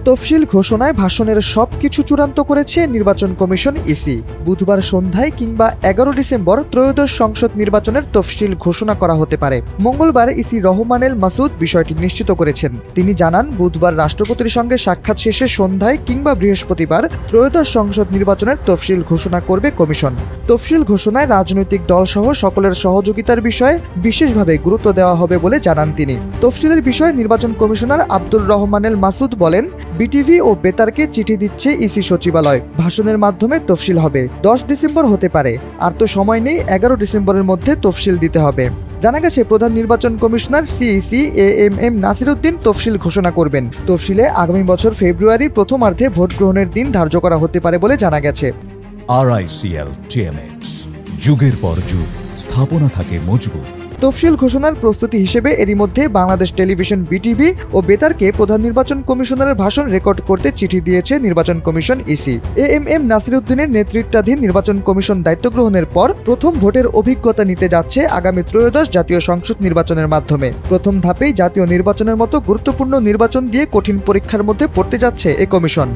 তফসিল ঘোষণায় ভাষণের সবকিছু চূড়ান্ত করেছে নির্বাচন কমিশন ইসি। বুধবার সন্ধ্যায় কিংবা 11 ডিসেম্বর ত্রয়োদশ সংসদ নির্বাচনের তফসিল ঘোষণা করা হতে পারে। মঙ্গলবার ইসি রহমানেল মাসুদ বিষয়টি নিশ্চিত করেছেন। তিনি জানান, বুধবার রাষ্ট্রপতির সঙ্গে সাক্ষাৎ শেষে সন্ধ্যায় কিংবা বৃহস্পতিবার ত্রয়োদশ সংসদ নির্বাচনের তফসিল ঘোষণা করবে কমিশন। তফসিল ঘোষণায় রাজনৈতিক দলসহ সকলের সহযোগিতার বিষয়ে বিশেষভাবে গুরুত্ব দেওয়া হবে বলে জানান তিনি। তফসিলের বিষয়ে নির্বাচন কমিশনার আব্দুর রহমানেল মাসুদ বলেন, বিটিভি ও বেতারকে চিঠি দিচ্ছে ইসি সচিবালয়। ভাষণের মাধ্যমে তফসিল হবে। 10 ডিসেম্বর হতে পারে, আর তো সময় নেই। 11 ডিসেম্বরের মধ্যে তফসিল দিতে হবে। জানা গেছে, প্রধান নির্বাচন কমিশনার সিইসি এএমএম নাসিরউদ্দিন তফসিল ঘোষণা করবেন। তফসিলে আগামী বছর ফেব্রুয়ারির প্রথমার্ধে ভোট গ্রহণের দিন ধার্য করা হতে পারে বলে জানা গেছে। RICL TMX, যুগের পর যুগ স্থাপনা থাকে মজবুত। তফসিল ঘোষণার প্রস্তুতি হিসেবে এরই মধ্যে বাংলাদেশ টেলিভিশন বিটিভি ও বেতারকে প্রধান নির্বাচন কমিশনারের ভাষণ রেকর্ড করতে চিঠি দিয়েছে নির্বাচন কমিশন ইসি। এএমএম নাসিরউদ্দিনের নেতৃত্বাধীন নির্বাচন কমিশন দায়িত্ব গ্রহণের পর প্রথম ভোটের অভিজ্ঞতা নিতে যাচ্ছে আগামী ত্রয়োদশ জাতীয় সংসদ নির্বাচনের মাধ্যমে। প্রথম ধাপেই জাতীয় নির্বাচনের মতো গুরুত্বপূর্ণ নির্বাচন দিয়ে কঠিন পরীক্ষার মধ্যে পড়তে যাচ্ছে এ কমিশন।